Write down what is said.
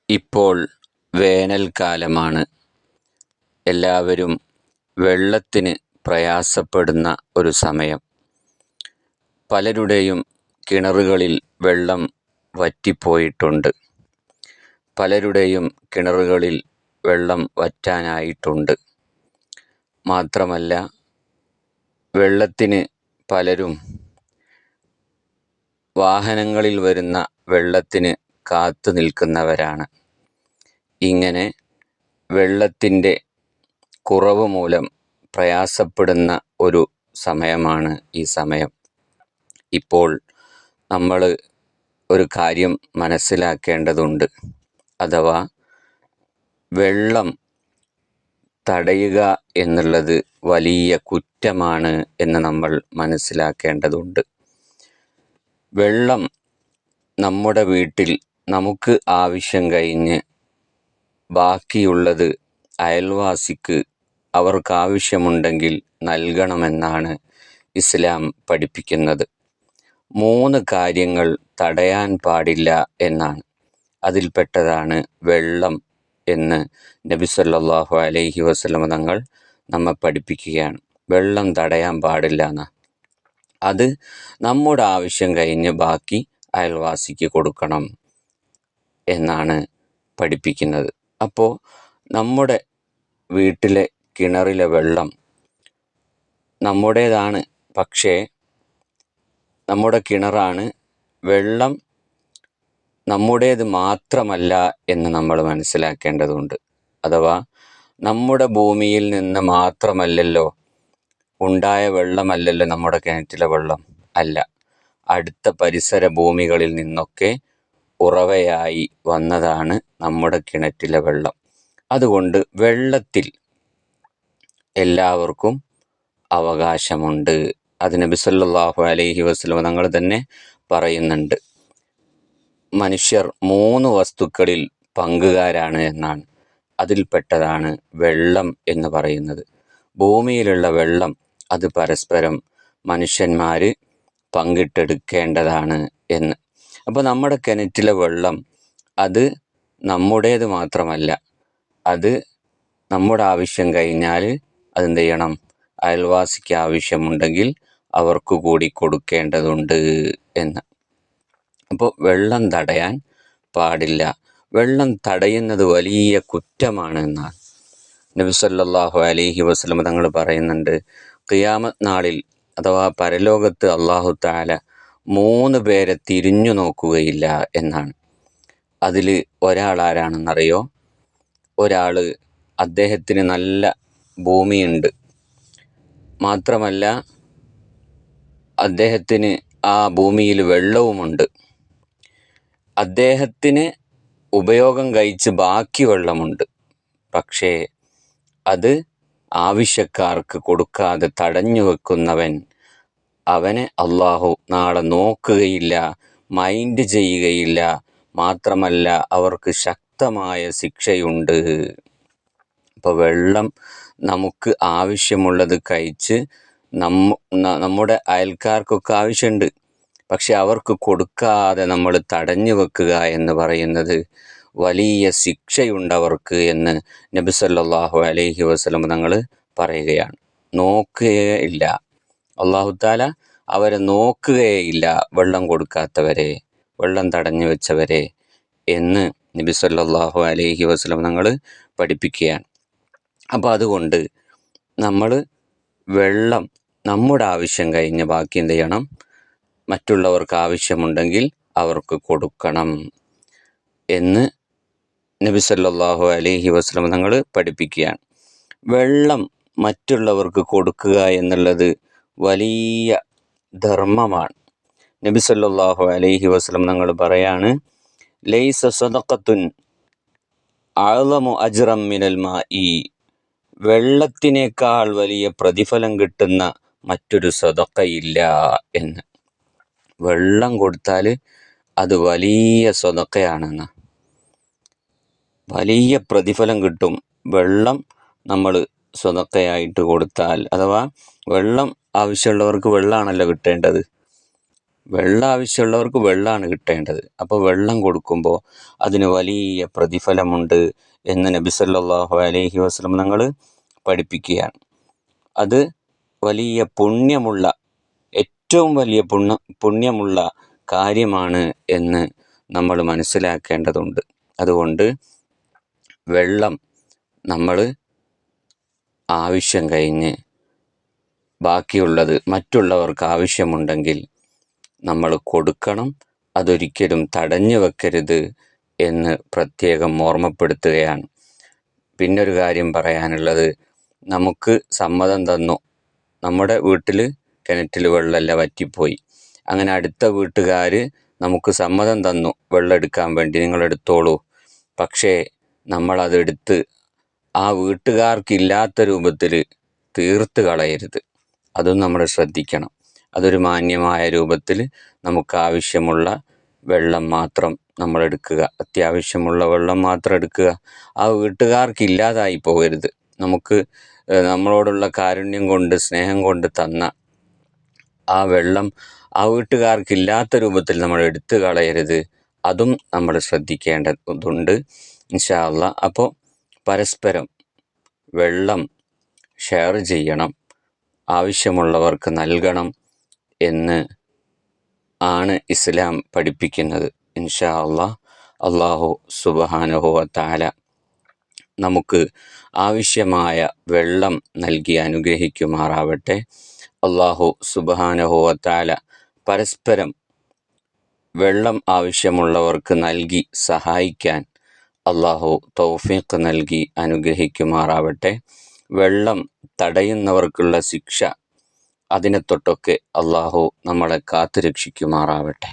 ഇപ്പോൾ വേനൽക്കാലമാണ്. എല്ലാവരും വെള്ളത്തിന് പ്രയാസപ്പെടുന്ന ഒരു സമയം. പലരുടെയും കിണറുകളിൽ വെള്ളം വറ്റിപ്പോയിട്ടുണ്ട്. പലരുടെയും കിണറുകളിൽ വെള്ളം വറ്റാനായിട്ടുണ്ട്. മാത്രമല്ല, വെള്ളത്തിന് പലരും വാഹനങ്ങളിൽ വരുന്ന വെള്ളത്തിന് കാത്തു നിൽക്കുന്നവരാണ്. ഇങ്ങനെ വെള്ളത്തിൻ്റെ കുറവ് മൂലം പ്രയാസപ്പെടുന്ന ഒരു സമയമാണ് ഈ സമയം. ഇപ്പോൾ നമ്മൾ ഒരു കാര്യം മനസ്സിലാക്കേണ്ടതുണ്ട്. അഥവാ വെള്ളം തടയുക എന്നുള്ളത് വലിയ കുറ്റമാണ് എന്ന് നമ്മൾ മനസ്സിലാക്കേണ്ടതുണ്ട്. വെള്ളം നമ്മുടെ വീട്ടിൽ നമുക്ക് ആവശ്യം കഴിഞ്ഞ് ബാക്കിയുള്ളത് അയൽവാസിക്ക് അവർക്കാവശ്യമുണ്ടെങ്കിൽ നൽകണമെന്നാണ് ഇസ്ലാം പഠിപ്പിക്കുന്നത്. 3 കാര്യങ്ങൾ തടയാൻ പാടില്ല എന്നാണ്. അതിൽപ്പെട്ടതാണ് വെള്ളം എന്ന് നബി സല്ലല്ലാഹു അലൈഹി വസല്ലം തങ്ങൾ നമ്മെ പഠിപ്പിക്കുകയാണ്. വെള്ളം തടയാൻ പാടില്ല എന്ന്. അത് നമ്മുടെ ആവശ്യം കഴിഞ്ഞ് ബാക്കി അയൽവാസിക്ക് കൊടുക്കണം എന്നാണ് പഠിപ്പിക്കുന്നത്. അപ്പോൾ നമ്മുടെ വീട്ടിലെ കിണറിലെ വെള്ളം നമ്മുടേതാണ്. പക്ഷേ നമ്മുടെ കിണറാണ്. വെള്ളം നമ്മുടേത് മാത്രമല്ല എന്ന് നമ്മൾ മനസ്സിലാക്കേണ്ടതുണ്ട്. അഥവാ നമ്മുടെ ഭൂമിയിൽ നിന്ന് മാത്രമല്ലല്ലോ ഉണ്ടായ വെള്ളമല്ലല്ലോ നമ്മുടെ കിണറ്റിലെ വെള്ളം. അല്ല, അടുത്ത പരിസര ഭൂമികളിൽ നിന്നൊക്കെ ഉറവയായി വന്നതാണ് നമ്മുടെ കിണറ്റിലെ വെള്ളം. അതുകൊണ്ട് വെള്ളത്തിൽ എല്ലാവർക്കും അവകാശമുണ്ട്. അത് നബി സല്ലല്ലാഹു അലൈഹി വസല്ലം തങ്ങൾ തന്നെ പറയുന്നുണ്ട്. മനുഷ്യർ 3 വസ്തുക്കളിൽ പങ്കുകാരാണ് എന്നാണ്. അതിൽപ്പെട്ടതാണ് വെള്ളം എന്ന് പറയുന്നത്. ഭൂമിയിലുള്ള വെള്ളം അത് പരസ്പരം മനുഷ്യന്മാർ പങ്കിട്ടെടുക്കേണ്ടതാണ് എന്ന്. അപ്പോൾ നമ്മുടെ കിണറ്റിലെ വെള്ളം അത് നമ്മുടേത് മാത്രമല്ല, അത് നമ്മുടെ ആവശ്യം കഴിഞ്ഞാൽ അതെന്ത് ചെയ്യണം? അയൽവാസിക്ക് ആവശ്യമുണ്ടെങ്കിൽ അവർക്ക് കൂടി കൊടുക്കേണ്ടതുണ്ട് എന്ന്. അപ്പോൾ വെള്ളം തടയാൻ പാടില്ല. വെള്ളം തടയുന്നത് വലിയ കുറ്റമാണ് എന്നാണ് നബി സല്ലല്ലാഹു അലൈഹി വസല്ലം തങ്ങൾ പറയുന്നുണ്ട്. ഖിയാമത്ത് നാളിൽ അഥവാ പരലോകത്ത് അല്ലാഹു തആല 3 പേരെ തിരിഞ്ഞു നോക്കുകയില്ല എന്നാണ്. അതിൽ ഒരാൾ ആരാണെന്നറിയോ? ഒരാൾ അദ്ദേഹത്തിന് നല്ല ഭൂമിയുണ്ട്. മാത്രമല്ല, അദ്ദേഹത്തിന് ആ ഭൂമിയിൽ വെള്ളവുമുണ്ട്. അദ്ദേഹത്തിന് ഉപയോഗം കഴിച്ച് ബാക്കി വെള്ളമുണ്ട്. പക്ഷേ അത് ആവശ്യക്കാർക്ക് കൊടുക്കാതെ തടഞ്ഞു വെക്കുന്നവൻ, അവനെ അല്ലാഹു നാളെ നോക്കുകയില്ല, മൈൻഡ് ചെയ്യുകയില്ല. മാത്രമല്ല, അവർക്ക് ശക്തമായ ശിക്ഷയുണ്ട്. അപ്പോൾ വെള്ളം നമുക്ക് ആവശ്യമുള്ളത് കഴിച്ച് നമ്മുടെ അയൽക്കാർക്കൊക്കെ ആവശ്യമുണ്ട്. പക്ഷെ അവർക്ക് കൊടുക്കാതെ നമ്മൾ തടഞ്ഞു വെക്കുക എന്ന് പറയുന്നത് വലിയ ശിക്ഷയുണ്ടവർക്ക് എന്ന് നബി സല്ലല്ലാഹു അലൈഹി വസല്ലം തങ്ങൾ പറയുകയാണ്. നോക്കുകയില്ല, അല്ലാഹു തആല അവരെ നോക്കുകയില്ല, വെള്ളം കൊടുക്കാത്തവരെ, വെള്ളം തടഞ്ഞു വെച്ചവരെ എന്ന് നബി സല്ലല്ലാഹു അലൈഹി വസല്ലം തങ്ങൾ പഠിപ്പിക്കുകയാണ്. അപ്പോൾ അതുകൊണ്ട് നമ്മൾ വെള്ളം നമ്മുടെ ആവശ്യം കഴിഞ്ഞ് ബാക്കി എന്ത് ചെയ്യണം? മറ്റുള്ളവർക്ക് ആവശ്യമുണ്ടെങ്കിൽ അവർക്ക് കൊടുക്കണം എന്ന് നബി സല്ലല്ലാഹു അലൈഹി വസല്ലം തങ്ങൾ പഠിപ്പിക്കുകയാണ്. വെള്ളം മറ്റുള്ളവർക്ക് കൊടുക്കുക എന്നുള്ളത് വലിയ ധർമ്മമാണ്. നബി സല്ലല്ലാഹു അലൈഹി വസല്ലം തങ്ങൾ പറയാണ്, ലൈസ സദഖത്തുൻ അഅ്ളമു അജ്റൻ മിനൽ മാഇ. വെള്ളത്തിനേക്കാൾ വലിയ പ്രതിഫലം കിട്ടുന്ന മറ്റൊരു സദഖയില്ല എന്ന്. വെള്ളം കൊടുത്താൽ അത് വലിയ സദഖയാണെന്ന്, വലിയ പ്രതിഫലം കിട്ടും. വെള്ളം നമ്മൾ സദഖയായിട്ട് കൊടുത്താൽ, അഥവാ വെള്ളം ആവശ്യമുള്ളവർക്ക് വെള്ളമാണല്ലോ കിട്ടേണ്ടത്. വെള്ളം ആവശ്യമുള്ളവർക്ക് വെള്ളമാണ് കിട്ടേണ്ടത്. അപ്പോൾ വെള്ളം കൊടുക്കുമ്പോൾ അതിന് വലിയ പ്രതിഫലമുണ്ട് എന്ന് നബി സല്ലല്ലാഹു അലൈഹി വസല്ലം തങ്ങൾ പഠിപ്പിക്കുകയാണ്. അത് വലിയ പുണ്യമുള്ള, ഏറ്റവും വലിയ പുണ്യമുള്ള കാര്യമാണ് എന്ന് നമ്മൾ മനസ്സിലാക്കേണ്ടതുണ്ട്. അതുകൊണ്ട് വെള്ളം നമ്മൾ ആവശ്യം കഴിഞ്ഞ് ബാക്കിയുള്ളത് മറ്റുള്ളവർക്ക് ആവശ്യമുണ്ടെങ്കിൽ നമ്മൾ കൊടുക്കണം. അതൊരിക്കലും തടഞ്ഞു വെക്കരുത് എന്ന് പ്രത്യേകം ഓർമ്മപ്പെടുത്തുകയാണ്. പിന്നൊരു കാര്യം പറയാനുള്ളത്, നമുക്ക് സമ്മതം തന്നു, നമ്മുടെ വീട്ടിൽ കിണറ്റിൽ വെള്ളമല്ല വറ്റിപ്പോയി. അങ്ങനെ അടുത്ത വീട്ടുകാർ നമുക്ക് സമ്മതം തന്നു വെള്ളം എടുക്കാൻ വേണ്ടി, നിങ്ങളെടുത്തോളൂ. പക്ഷേ നമ്മളതെടുത്ത് ആ വീട്ടുകാർക്കില്ലാത്ത രൂപത്തിൽ തീർത്ത് കളയരുത്. അതും നമ്മൾ ശ്രദ്ധിക്കണം. അതൊരു മാന്യമായ രൂപത്തിൽ നമുക്കാവശ്യമുള്ള വെള്ളം മാത്രം നമ്മൾ എടുക്കുക, അത്യാവശ്യമുള്ള വെള്ളം മാത്രം എടുക്കുക. ആ വീട്ടുകാർക്ക് ഇല്ലാതായി പോകരുത്. നമുക്ക് നമ്മളോടുള്ള കാരുണ്യം കൊണ്ട്, സ്നേഹം കൊണ്ട് തന്ന ആ വെള്ളം ആ വീട്ടുകാർക്കില്ലാത്ത രൂപത്തിൽ നമ്മൾ എടുത്തു കളയരുത്. അതും നമ്മൾ ശ്രദ്ധിക്കേണ്ടതുണ്ട് ഇൻഷാ അല്ലാഹ്. അപ്പോൾ പരസ്പരം വെള്ളം ഷെയർ ചെയ്യണം, ആവശ്യമുള്ളവർക്ക് നൽകണം എന്ന് ആണ് ഇസ്ലാം പഠിപ്പിക്കുന്നത്. ഇൻഷാ അല്ലാഹ്. അല്ലാഹു സുബ്ഹാനഹു വ തആല നമുക്ക് ആവശ്യമായ വെള്ളം നൽകി അനുഗ്രഹിക്കുമാറാവട്ടെ. അല്ലാഹു സുബ്ഹാനഹു വ തആല പരസ്പരം വെള്ളം ആവശ്യമുള്ളവർക്ക് നൽകി സഹായിക്കാൻ അല്ലാഹു തൗഫീഖ് നൽകി അനുഗ്രഹിക്കുമാറാവട്ടെ. വെള്ളം തടയുന്നവർക്കുള്ള ശിക്ഷ, അതിനെ തൊട്ടൊക്കെ അല്ലാഹു നമ്മളെ കാത്തുരക്ഷിക്കുമാറാവട്ടെ.